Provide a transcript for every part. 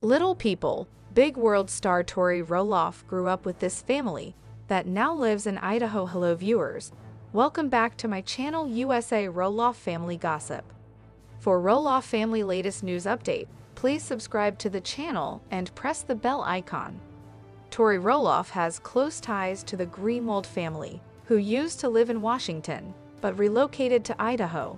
Little People, Big World star Tori Roloff grew up with this family that now lives in Idaho. Hello viewers, welcome back to my channel USA Roloff Family Gossip. For Roloff family latest news update, please subscribe to the channel and press the bell icon. Tori Roloff has close ties to the Greenwald family, who used to live in Washington, but relocated to Idaho.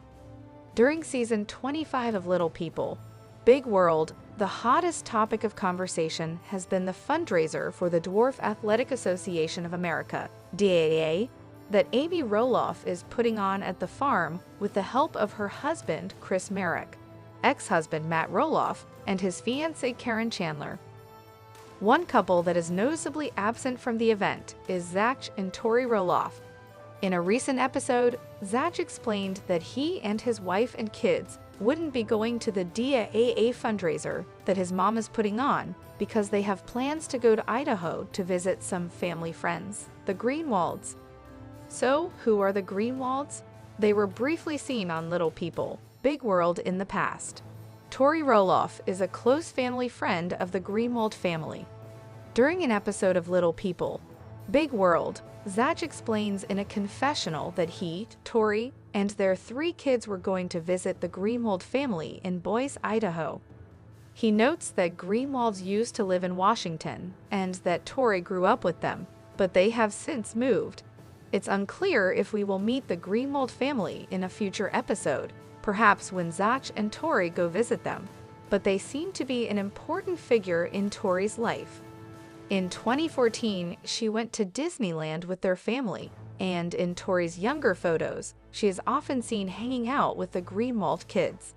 During season 25 of Little People, Big World, the hottest topic of conversation has been the fundraiser for the Dwarf Athletic Association of America, DAA, that Amy Roloff is putting on at the farm with the help of her husband, Chris Merrick, ex-husband Matt Roloff, and his fiancée Karen Chandler. One couple that is noticeably absent from the event is Zach and Tori Roloff. In a recent episode, Zach explained that he and his wife and kids wouldn't be going to the DAA fundraiser that his mom is putting on because they have plans to go to Idaho to visit some family friends, the Greenwalds. So, who are the Greenwalds? They were briefly seen on Little People, Big World in the past. Tori Roloff is a close family friend of the Greenwald family. During an episode of Little People, Big World, Zach explains in a confessional that he, Tori, and their 3 kids were going to visit the Greenwald family in Boise, Idaho. He notes that Greenwalds used to live in Washington and that Tori grew up with them, but they have since moved. It's unclear if we will meet the Greenwald family in a future episode, perhaps when Zach and Tori go visit them, but they seem to be an important figure in Tori's life. In 2014, she went to Disneyland with their family, and in Tori's younger photos, she is often seen hanging out with the Greenwald kids.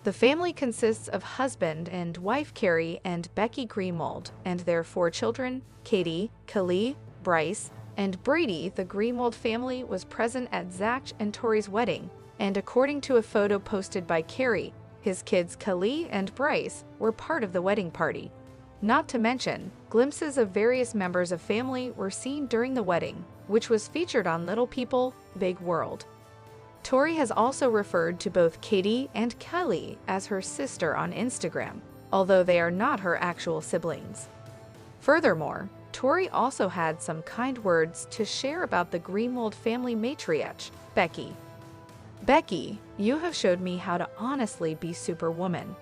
The family consists of husband and wife Carrie and Becky Greenwald, and their 4 children, Katie, Kali, Bryce, and Brady. The Greenwald family was present at Zach and Tori's wedding, and according to a photo posted by Carrie, his kids Kali and Bryce were part of the wedding party. Not to mention, glimpses of various members of family were seen during the wedding, which was featured on Little People, Big World. Tori has also referred to both Katie and Kelly as her sister on Instagram, although they are not her actual siblings. Furthermore, Tori also had some kind words to share about the Greenwald family matriarch, Becky. "Becky, you have showed me how to honestly be Superwoman.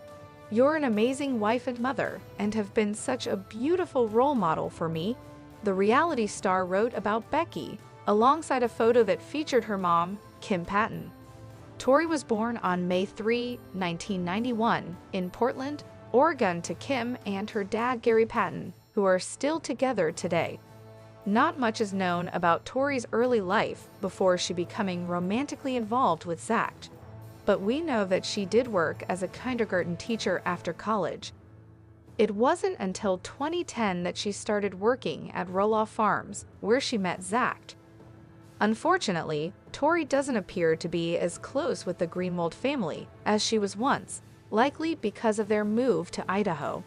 You're an amazing wife and mother, and have been such a beautiful role model for me," the reality star wrote about Becky, alongside a photo that featured her mom, Kim Patton. Tori was born on May 3, 1991, in Portland, Oregon to Kim and her dad Gary Patton, who are still together today. Not much is known about Tori's early life before she becoming romantically involved with Zach, but we know that she did work as a kindergarten teacher after college. It wasn't until 2010 that she started working at Roloff Farms, where she met Zach. Unfortunately, Tori doesn't appear to be as close with the Greenwald family as she was once, likely because of their move to Idaho.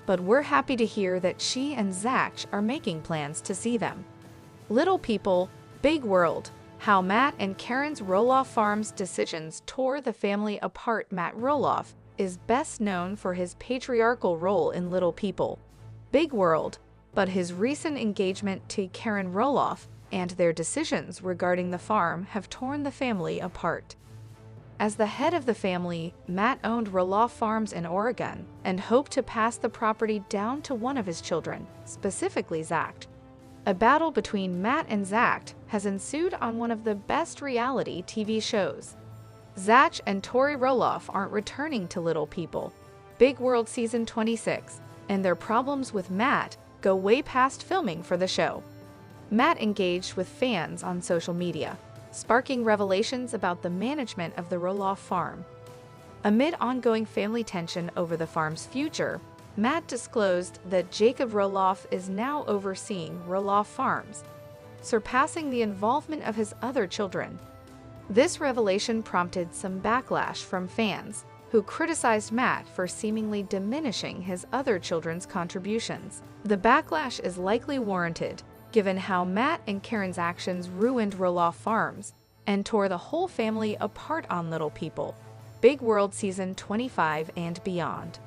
But we're happy to hear that she and Zach are making plans to see them. Little People, Big World, how Matt and Karen's Roloff Farms decisions tore the family apart. Matt Roloff is best known for his patriarchal role in Little People, Big World, but his recent engagement to Karen Roloff and their decisions regarding the farm have torn the family apart. As the head of the family, Matt owned Roloff Farms in Oregon and hoped to pass the property down to one of his children, specifically Zach. A battle between Matt and Zach has ensued on one of the best reality TV shows. Zach and Tori Roloff aren't returning to Little People, Big World Season 26, and their problems with Matt go way past filming for the show. Matt engaged with fans on social media, sparking revelations about the management of the Roloff farm. Amid ongoing family tension over the farm's future, Matt disclosed that Jacob Roloff is now overseeing Roloff Farms, surpassing the involvement of his other children. This revelation prompted some backlash from fans, who criticized Matt for seemingly diminishing his other children's contributions. The backlash is likely warranted, given how Matt and Karen's actions ruined Roloff Farms and tore the whole family apart on Little People, Big World Season 25 and beyond.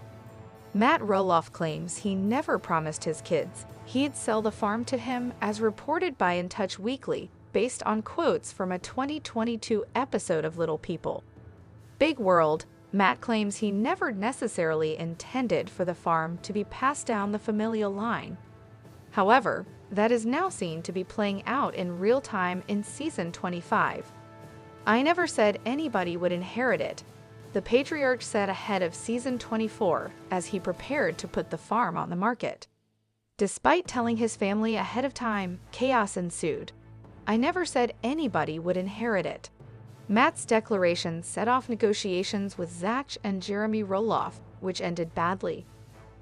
Matt Roloff claims he never promised his kids he'd sell the farm to him, as reported by In Touch Weekly, based on quotes from a 2022 episode of Little People. Big World. Matt claims he never necessarily intended for the farm to be passed down the familial line. However, that is now seen to be playing out in real time in season 25. "I never said anybody would inherit it," the patriarch said ahead of season 24 as he prepared to put the farm on the market. Despite telling his family ahead of time, chaos ensued. "I never said anybody would inherit it." Matt's declaration set off negotiations with Zach and Jeremy Roloff, which ended badly.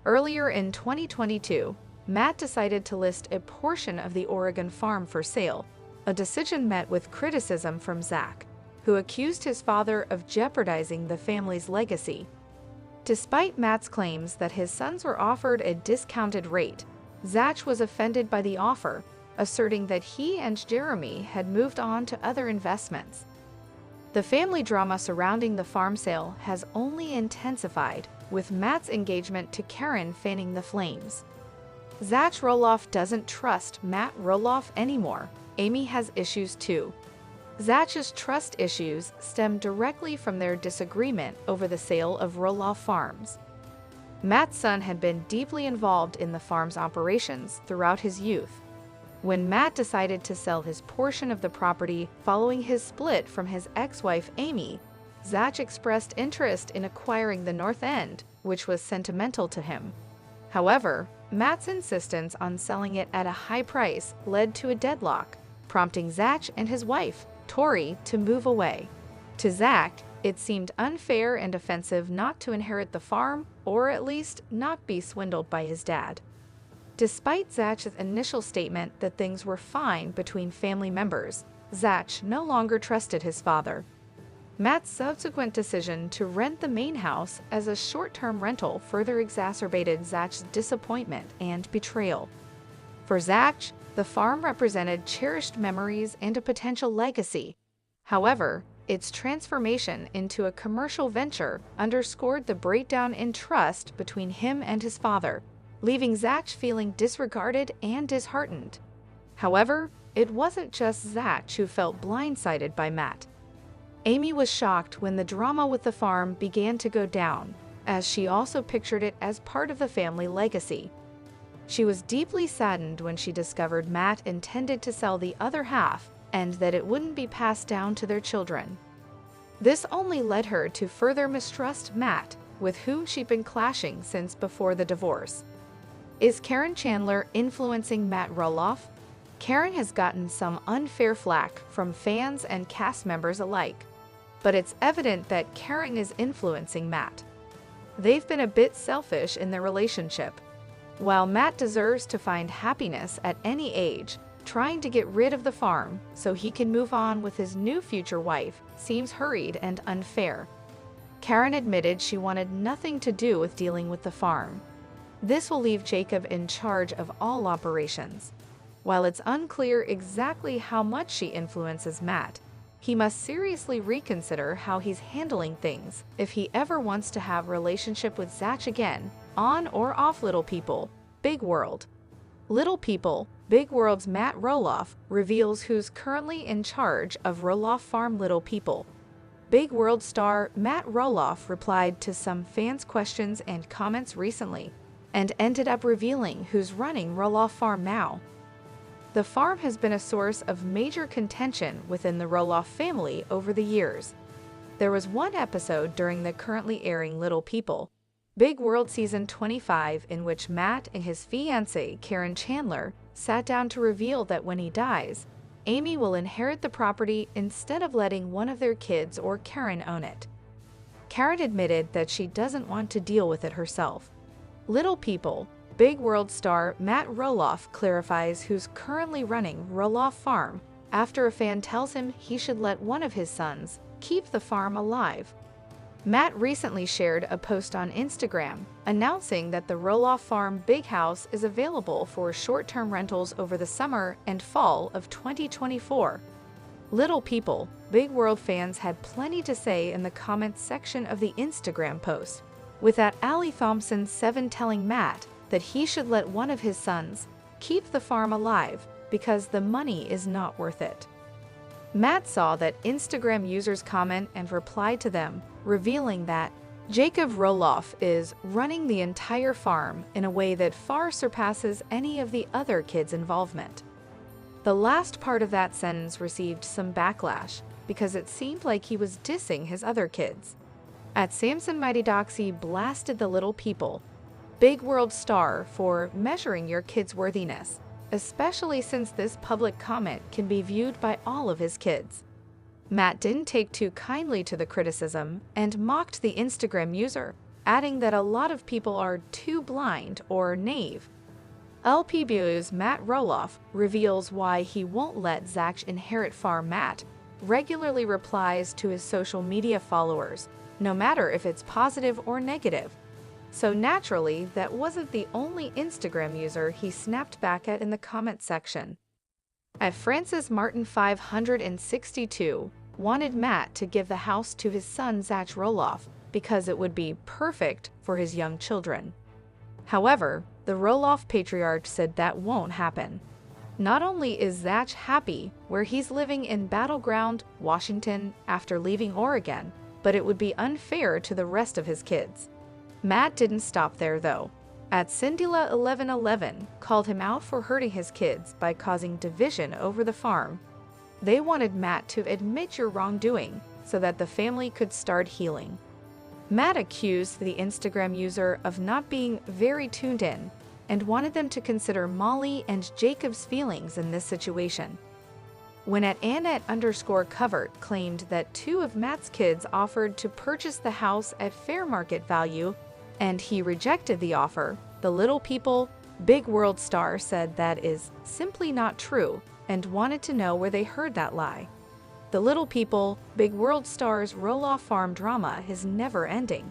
Earlier in 2022, Matt decided to list a portion of the Oregon farm for sale, a decision met with criticism from Zach, who accused his father of jeopardizing the family's legacy. Despite Matt's claims that his sons were offered a discounted rate, Zach was offended by the offer, asserting that he and Jeremy had moved on to other investments. The family drama surrounding the farm sale has only intensified, with Matt's engagement to Karen fanning the flames. Zach Roloff doesn't trust Matt Roloff anymore. Amy has issues too. Zach's trust issues stem directly from their disagreement over the sale of Roloff Farms. Matt's son had been deeply involved in the farm's operations throughout his youth. When Matt decided to sell his portion of the property following his split from his ex-wife Amy, Zach expressed interest in acquiring the north end, which was sentimental to him. However, Matt's insistence on selling it at a high price led to a deadlock, prompting Zach and his wife, Tori, to move away. To Zach, it seemed unfair and offensive not to inherit the farm, or at least not be swindled by his dad. Despite Zach's initial statement that things were fine between family members, Zach no longer trusted his father. Matt's subsequent decision to rent the main house as a short-term rental further exacerbated Zach's disappointment and betrayal. For Zach, the farm represented cherished memories and a potential legacy. However, its transformation into a commercial venture underscored the breakdown in trust between him and his father, leaving Zach feeling disregarded and disheartened. However, it wasn't just Zach who felt blindsided by Matt. Amy was shocked when the drama with the farm began to go down, as she also pictured it as part of the family legacy. She was deeply saddened when she discovered Matt intended to sell the other half and that it wouldn't be passed down to their children. This only led her to further mistrust Matt, with whom she'd been clashing since before the divorce. Is Karen Chandler influencing Matt Roloff? Karen has gotten some unfair flack from fans and cast members alike, but it's evident that Karen is influencing Matt. They've been a bit selfish in their relationship. While Matt deserves to find happiness at any age, trying to get rid of the farm so he can move on with his new future wife seems hurried and unfair. Karen admitted she wanted nothing to do with dealing with the farm. This will leave Jacob in charge of all operations. While it's unclear exactly how much she influences Matt, he must seriously reconsider how he's handling things if he ever wants to have a relationship with Zach again, on or off Little People, Big World. Little People, Big World's Matt Roloff reveals who's currently in charge of Roloff Farm. Little People. Big World star Matt Roloff replied to some fans' questions and comments recently, and ended up revealing who's running Roloff Farm now. The farm has been a source of major contention within the Roloff family over the years. There was one episode during the currently airing Little People, Big World Season 25, in which Matt and his fiancée Karen Chandler sat down to reveal that when he dies, Amy will inherit the property instead of letting one of their kids or Karen own it. Karen admitted that she doesn't want to deal with it herself. Little People, Big World star Matt Roloff clarifies who's currently running Roloff Farm after a fan tells him he should let one of his sons keep the farm alive. Matt recently shared a post on Instagram announcing that the Roloff Farm Big House is available for short-term rentals over the summer and fall of 2024. Little People, Big World fans had plenty to say in the comments section of the Instagram post. with that Ali Thompson 7 telling Matt that he should let one of his sons keep the farm alive because the money is not worth it. Matt saw that Instagram users' comment and replied to them, revealing that Jacob Roloff is running the entire farm in a way that far surpasses any of the other kids' involvement. The last part of that sentence received some backlash because it seemed like he was dissing his other kids. At Samson Mighty Doxy blasted the little people, Big World Star, for measuring your kid's worthiness, especially since this public comment can be viewed by all of his kids. Matt didn't take too kindly to the criticism and mocked the Instagram user, adding that a lot of people are too blind or naive. LPBU's Matt Roloff reveals why he won't let Zach inherit farm. Matt regularly replies to his social media followers, no matter if it's positive or negative. So naturally, that wasn't the only Instagram user he snapped back at in the comment section. At Francis Martin 562 wanted Matt to give the house to his son Zach Roloff because it would be perfect for his young children. However, the Roloff patriarch said that won't happen. Not only is Zach happy where he's living in Battleground, Washington after leaving Oregon, but it would be unfair to the rest of his kids. Matt didn't stop there though. At Cindyla1111 called him out for hurting his kids by causing division over the farm. They wanted Matt to admit your wrongdoing so that the family could start healing. Matt accused the Instagram user of not being very tuned in and wanted them to consider Molly and Jacob's feelings in this situation. When at Annette_Covert claimed that 2 of Matt's kids offered to purchase the house at fair market value and he rejected the offer, the Little People, Big World Star said that is simply not true and wanted to know where they heard that lie. The Little People, Big World Star's Roloff farm drama is never ending.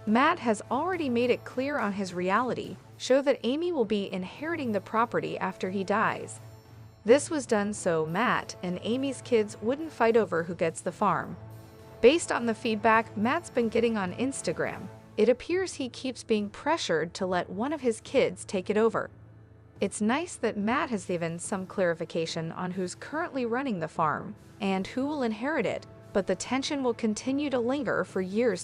Matt has already made it clear on his reality show that Amy will be inheriting the property after he dies. This was done so Matt and Amy's kids wouldn't fight over who gets the farm. Based on the feedback Matt's been getting on Instagram, it appears he keeps being pressured to let one of his kids take it over. It's nice that Matt has given some clarification on who's currently running the farm and who will inherit it, but the tension will continue to linger for years